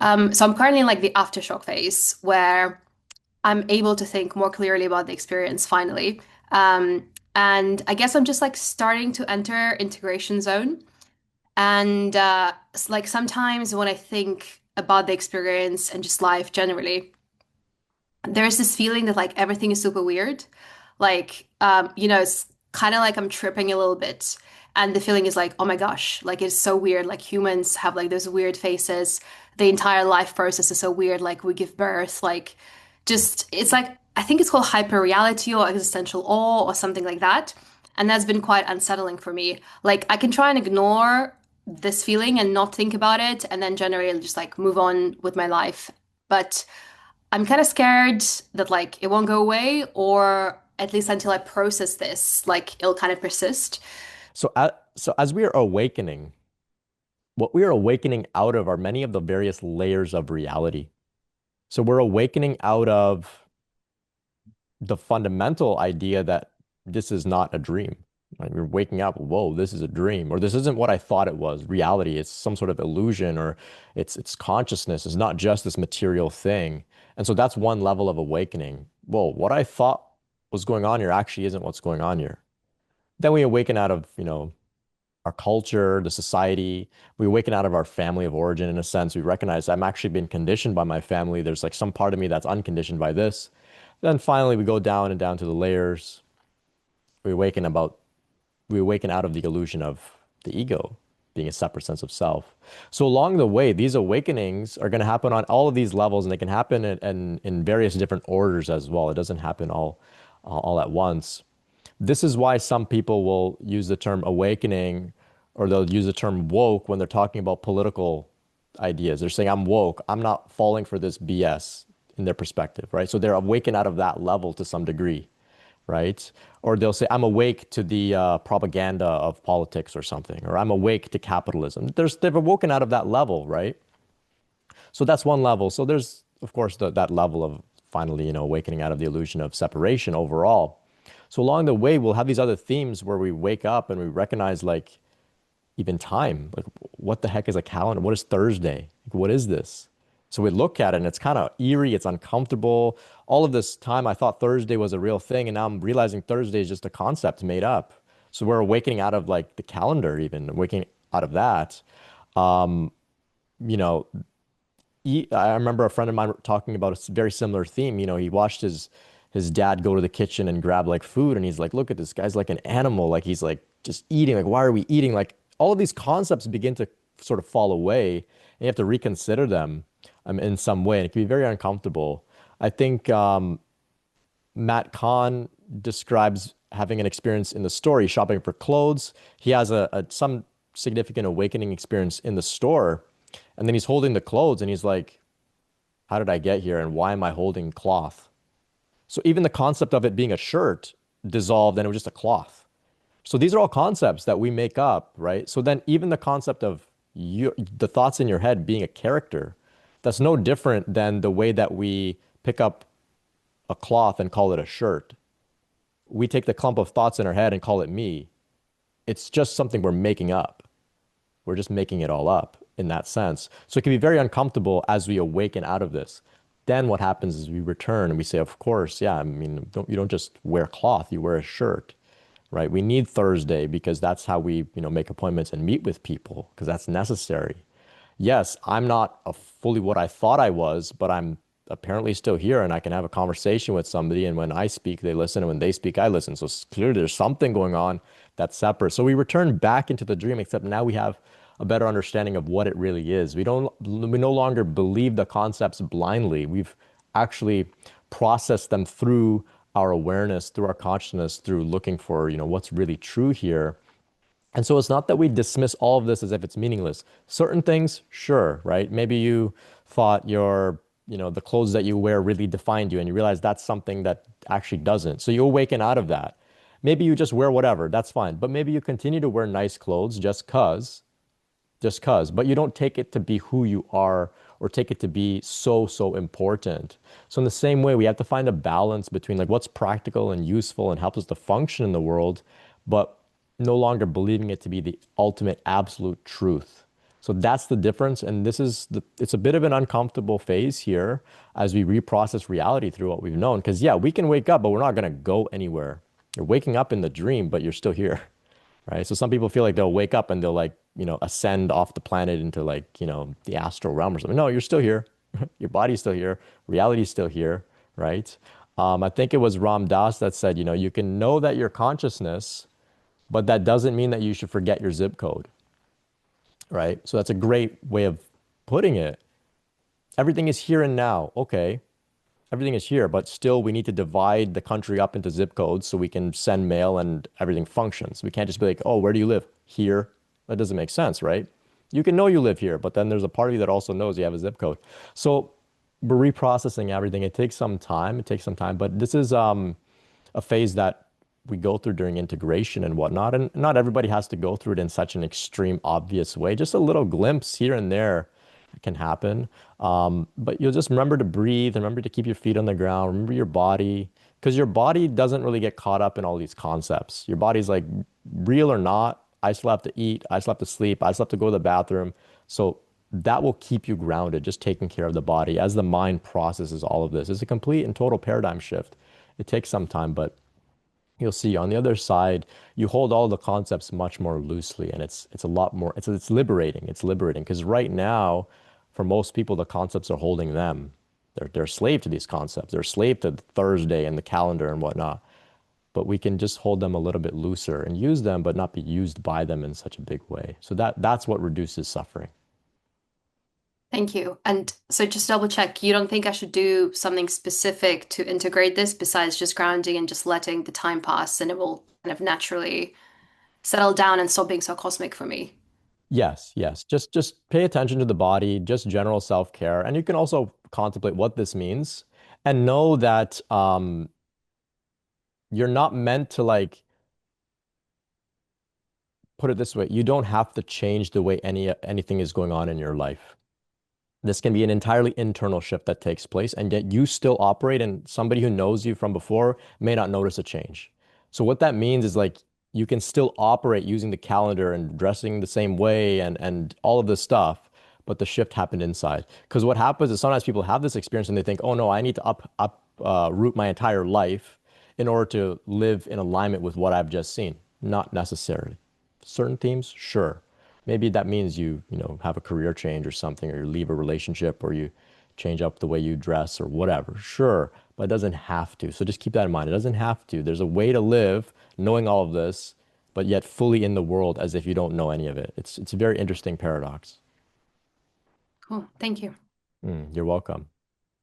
So I'm currently in like the aftershock phase where I'm able to think more clearly about the experience finally. And I guess I'm just like starting to enter integration zone. And like sometimes when I think about the experience and just life generally, there's this feeling that like everything is super weird. Like, it's kind of like I'm tripping a little bit. And the feeling is like, oh my gosh, like it's so weird. Like humans have like those weird faces. The entire life process is so weird. Like we give birth, like just, it's like, I think it's called hyperreality or existential awe or something like that. And that's been quite unsettling for me. Like I can try and ignore this feeling and not think about it and then generally just like move on with my life. But I'm kind of scared that like it won't go away, or at least until I process this, like it'll kind of persist. So as we are awakening, what we are awakening out of are many of the various layers of reality. So we're awakening out of the fundamental idea that this is not a dream. Like we're waking up, whoa, this is a dream, or this isn't what I thought it was. Reality, it's some sort of illusion, or it's consciousness. It's not just this material thing. And so that's one level of awakening. Whoa, what I thought was going on here actually isn't what's going on here. Then we awaken out of, our culture, the society. We awaken out of our family of origin in a sense. We recognize I'm actually been conditioned by my family. There's like some part of me that's unconditioned by this. Then finally we go down and down to the layers. We awaken about we awaken out of the illusion of the ego being a separate sense of self. So along the way, these awakenings are going to happen on all of these levels, and they can happen in various different orders as well. It doesn't happen all at once. This is why some people will use the term awakening or they'll use the term woke when they're talking about political ideas. They're saying, I'm woke. I'm not falling for this BS in their perspective, right? So they're awakened out of that level to some degree, right? Or they'll say, I'm awake to the propaganda of politics or something, or I'm awake to capitalism. They've awoken out of that level, right? So that's one level. So there's, of course, that level of finally, awakening out of the illusion of separation overall. So along the way, we'll have these other themes where we wake up and we recognize like even time, like what the heck is a calendar? What is Thursday? Like, what is this? So we look at it and it's kind of eerie, it's uncomfortable. All of this time I thought Thursday was a real thing, and now I'm realizing Thursday is just a concept made up. So we're awakening out of like the calendar, even waking out of that. Um, you know, I remember a friend of mine talking about a very similar theme. He watched his dad go to the kitchen and grab like food, and he's like, "Look at this guy's like an animal. Like he's like just eating. Like why are we eating?" Like all of these concepts begin to sort of fall away, and you have to reconsider them in some way, and it can be very uncomfortable. I think Matt Kahn describes having an experience in the store. He's shopping for clothes. He has some significant awakening experience in the store, and then he's holding the clothes, and he's like, "How did I get here? And why am I holding cloth?" So even the concept of it being a shirt dissolved, and it was just a cloth. So these are all concepts that we make up, right? So then even the concept of the thoughts in your head being a character, that's no different than the way that we pick up a cloth and call it a shirt. We take the clump of thoughts in our head and call it me. It's just something we're making up. We're just making it all up in that sense. So it can be very uncomfortable as we awaken out of this. Then what happens is we return and we say, of course, yeah, I mean, you don't just wear cloth, you wear a shirt, right? We need Thursday because that's how we, make appointments and meet with people because that's necessary. Yes, I'm not a fully what I thought I was, but I'm apparently still here and I can have a conversation with somebody. And when I speak, they listen. And when they speak, I listen. So clearly there's something going on that's separate. So we return back into the dream, except now we have a better understanding of what it really is. We no longer believe the concepts blindly. We've actually processed them through our awareness, through our consciousness, through looking for, what's really true here. And so it's not that we dismiss all of this as if it's meaningless. Certain things, sure, right? Maybe you thought the clothes that you wear really defined you, and you realize that's something that actually doesn't. So you awaken out of that. Maybe you just wear whatever, that's fine. But maybe you continue to wear nice clothes just cause, but you don't take it to be who you are or take it to be so important. So in the same way, we have to find a balance between like what's practical and useful and helps us to function in the world, but no longer believing it to be the ultimate absolute truth. So that's the difference. And it's a bit of an uncomfortable phase here as we reprocess reality through what we've known. Because, yeah, we can wake up, but we're not going to go anywhere. You're waking up in the dream, but you're still here, right? So some people feel like they'll wake up and they'll like, ascend off the planet into like, the astral realm or something. No, you're still here. Your body's still here. Reality's still here, right? I think it was Ram Dass that said, you can know that your consciousness, but that doesn't mean that you should forget your zip code, right? So that's a great way of putting it. Everything is here and now. Okay, everything is here, but still we need to divide the country up into zip codes so we can send mail and everything functions. We can't just be like, oh, where do you live? Here. That doesn't make sense, right? You can know you live here, but then there's a part of you that also knows you have a zip code. So we're reprocessing everything. It takes some time. It takes some time, but this is a phase that we go through during integration and whatnot. And not everybody has to go through it in such an extreme, obvious way. Just a little glimpse here and there can happen. But you'll just remember to breathe, remember to keep your feet on the ground, remember your body, because your body doesn't really get caught up in all these concepts. Your body's like, real or not, I still have to eat, I still have to sleep, I still have to go to the bathroom. So that will keep you grounded, just taking care of the body as the mind processes all of this. It's a complete and total paradigm shift. It takes some time, but you'll see on the other side, you hold all the concepts much more loosely, and it's a lot more, it's liberating. It's liberating because right now, for most people, the concepts are holding them. They're a slave to these concepts. They're a slave to Thursday and the calendar and whatnot. But we can just hold them a little bit looser and use them, but not be used by them in such a big way. So that's what reduces suffering. Thank you. And so just double check, you don't think I should do something specific to integrate this besides just grounding and just letting the time pass and it will kind of naturally settle down and stop being so cosmic for me? Yes, yes. Just pay attention to the body, just general self-care. And you can also contemplate what this means and know that you're not meant to like put it this way, you don't have to change the way anything is going on in your life. This can be an entirely internal shift that takes place, and yet you still operate, and somebody who knows you from before may not notice a change. So what that means is like you can still operate using the calendar and dressing the same way and all of this stuff, but the shift happened inside. Because what happens is sometimes people have this experience and they think, oh no, I need to root my entire life in order to live in alignment with what I've just seen. Not necessarily. Certain themes, sure. Maybe that means you have a career change or something, or you leave a relationship, or you change up the way you dress or whatever. Sure, but it doesn't have to. So just keep that in mind. It doesn't have to. There's a way to live knowing all of this, but yet fully in the world as if you don't know any of it. It's a very interesting paradox. Cool. Thank you. You're welcome.